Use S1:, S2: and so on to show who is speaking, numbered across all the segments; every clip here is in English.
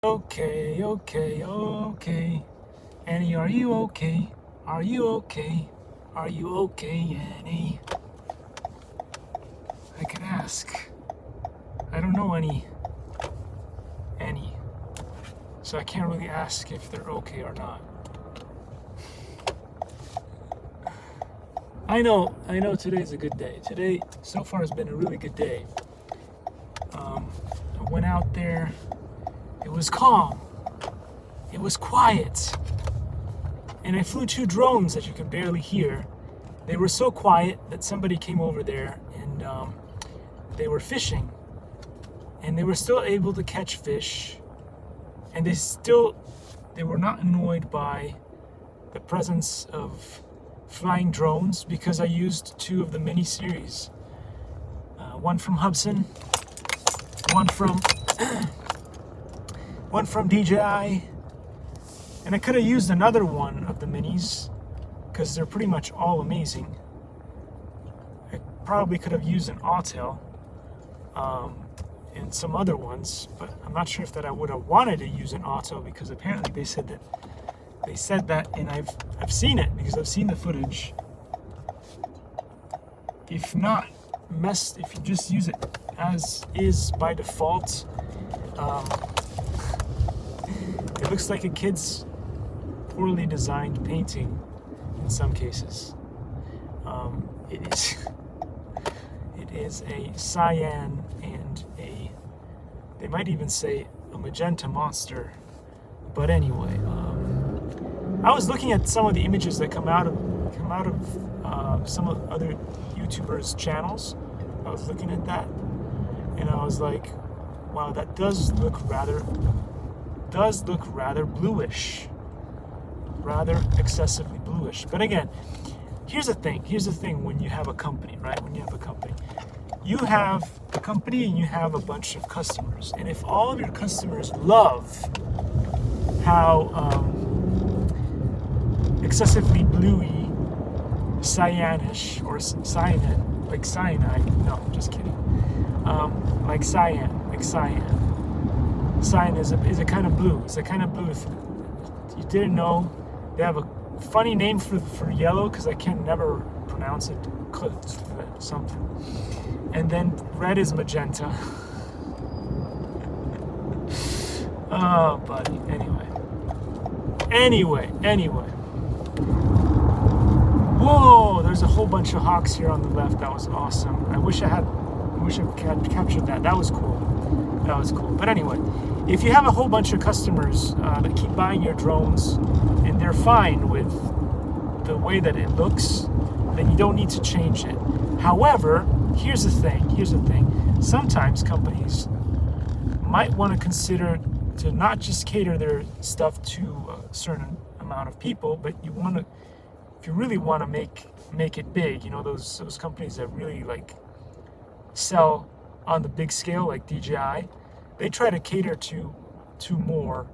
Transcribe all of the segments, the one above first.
S1: Okay, okay, okay. Annie, are you okay? Are you okay? Are you okay, Annie? I can ask. I don't know Annie, so I can't really ask if they're okay or not. I know today's a good day. Today, so far, has been a really good day. I went out there. It was calm. It was quiet. And I flew 2 drones that you could barely hear. They were so quiet that somebody came over there and they were fishing. And they were still able to catch fish. And they were not annoyed by the presence of flying drones because I used 2 of the mini series. One from Hubsan, one from DJI, and I could have used another one of the minis because they're pretty much all amazing. I probably could have used an Autel and some other ones, but I'm not sure if that I would have wanted to use an Autel because apparently they said that, and I've seen it because I've seen the footage. If you just use it as is by default, it looks like a kid's poorly designed painting in some cases. It is a cyan and they might even say a magenta monster. But anyway, I was looking at some of the images that come out of some of other YouTubers' channels. I was looking at that, and I was like, wow, that does look rather bluish, rather excessively bluish. But again, here's the thing when you have a company, right? When you have a company, you have a company and you have a bunch of customers. And if all of your customers love how excessively bluey, cyanish, or cyanide, like cyanide, no, just kidding, like cyan. Cyan is a kind of blue. It's a kind of blue. If you didn't know, they have a funny name for yellow because I can never pronounce it. Something. And then red is magenta. Oh, buddy. Anyway. Whoa! There's a whole bunch of hawks here on the left. That was awesome. I wish I had captured that. That was cool. But anyway, if you have a whole bunch of customers that keep buying your drones and they're fine with the way that it looks, then you don't need to change it. However, here's the thing. Sometimes companies might want to consider to not just cater their stuff to a certain amount of people, but if you really want to make it big, those companies that really like sell on the big scale, like DJI, they try to cater to more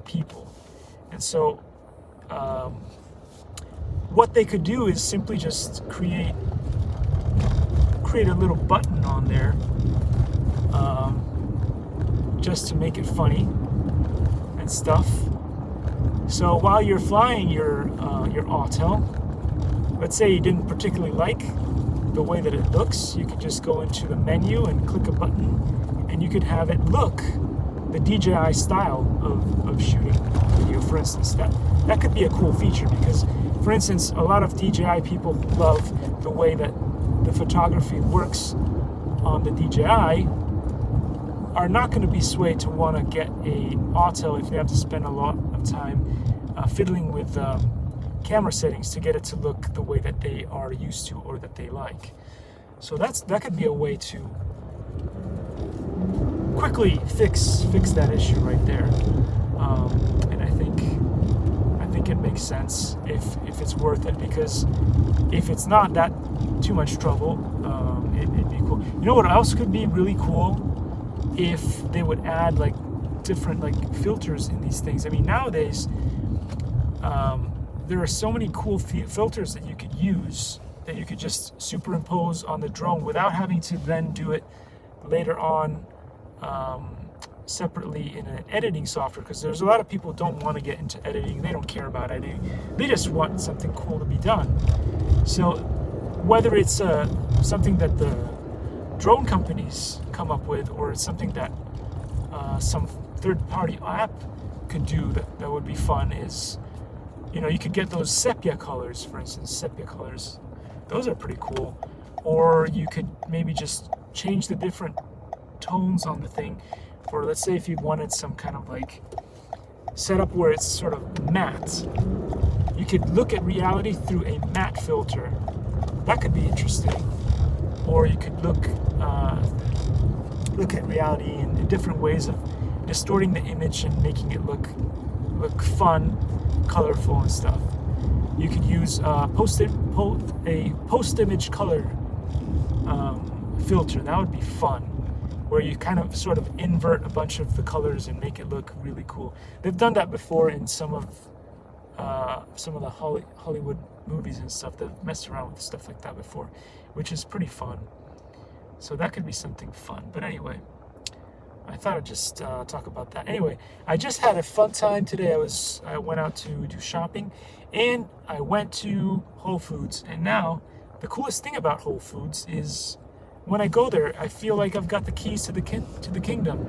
S1: people. And so what they could do is simply just create a little button on there, just to make it funny and stuff. So while you're flying your Autel, let's say you didn't particularly like the way that it looks, you could just go into the menu and click a button, and you could have it look the DJI style of shooting video, for instance. That could be a cool feature because, for instance, a lot of DJI people love the way that the photography works on the DJI, are not going to be swayed to want to get a Autel if they have to spend a lot of time fiddling with camera settings to get it to look the way that they are used to or that they like. So that could be a way to quickly fix that issue right there. And I think it makes sense if it's worth it, because if it's not that too much trouble, it'd be cool. You know what else could be really cool? If they would add like different like filters in these things. I mean, nowadays there are so many cool filters that you could use, that you could just superimpose on the drone without having to then do it later on separately in an editing software, because there's a lot of people who don't want to get into editing. They don't care about editing. They just want something cool to be done. So whether it's something that the drone companies come up with, or it's something that some third-party app could do that would be fun, is, you know, you could get those sepia colors, for instance, sepia colors. Those are pretty cool. Or you could maybe just change the different tones on the thing. For, let's say, if you wanted some kind of like setup where it's sort of matte, you could look at reality through a matte filter. That could be interesting. Or you could look at reality in different ways of distorting the image and making it look fun, colorful, and stuff. You could use a post-image color filter. That would be fun, where you kind of sort of invert a bunch of the colors and make it look really cool. They've done that before in some of the Hollywood movies and stuff. They've messed around with stuff like that before, which is pretty fun. So that could be something fun. But anyway, I thought I'd just talk about that. Anyway, I just had a fun time today. I went out to do shopping, and I went to Whole Foods. And now, the coolest thing about Whole Foods is when I go there, I feel like I've got the keys to the kingdom,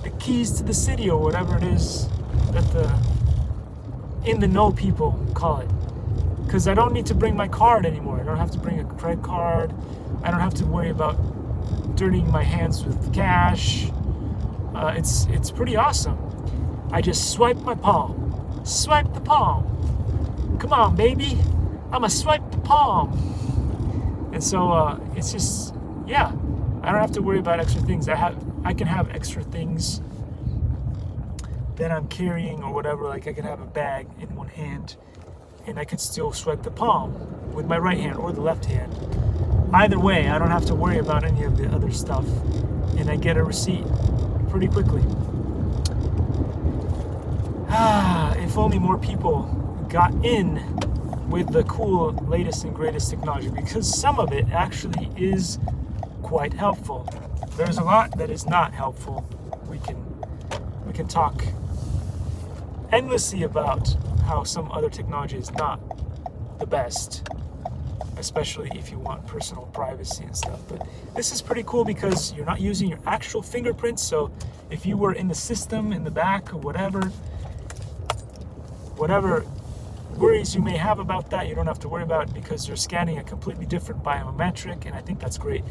S1: the keys to the city, or whatever it is that the in the know people call it. Because I don't need to bring my card anymore. I don't have to bring a credit card. I don't have to worry about dirtying my hands with cash. It's pretty awesome. I just swipe my palm. Swipe the palm. Come on, baby. I'ma swipe the palm. And so it's just, yeah. I don't have to worry about extra things. I can have extra things that I'm carrying or whatever. Like I can have a bag in one hand, and I could still swipe the palm with my right hand or the left hand. Either way, I don't have to worry about any of the other stuff, and I get a receipt pretty quickly. If only more people got in with the cool latest and greatest technology, because some of it actually is quite helpful. There's a lot that is not helpful. We can talk endlessly about how some other technology is not the best, especially if you want personal privacy and stuff. But this is pretty cool because you're not using your actual fingerprints. So if you were in the system in the back or whatever worries you may have about that, you don't have to worry about it, because you're scanning a completely different biometric, and I think that's great.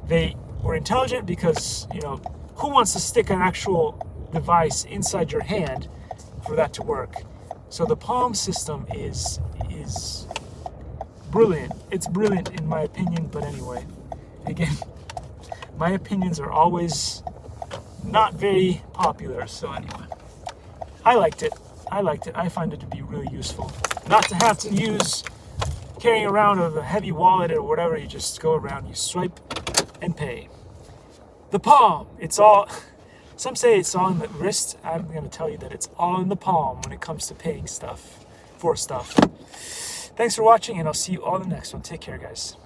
S1: They were intelligent because, you know, who wants to stick an actual device inside your hand for that to work? So the palm system is brilliant. It's brilliant in my opinion, but anyway, again, my opinions are always not very popular. So anyway, I liked it. I find it to be really useful. Not to have to use carrying around a heavy wallet or whatever. You just go around, you swipe and pay. The palm, it's all, some say it's all in the wrist. I'm going to tell you that it's all in the palm when it comes to paying stuff for stuff. Thanks for watching, and I'll see you all in the next one. Take care, guys.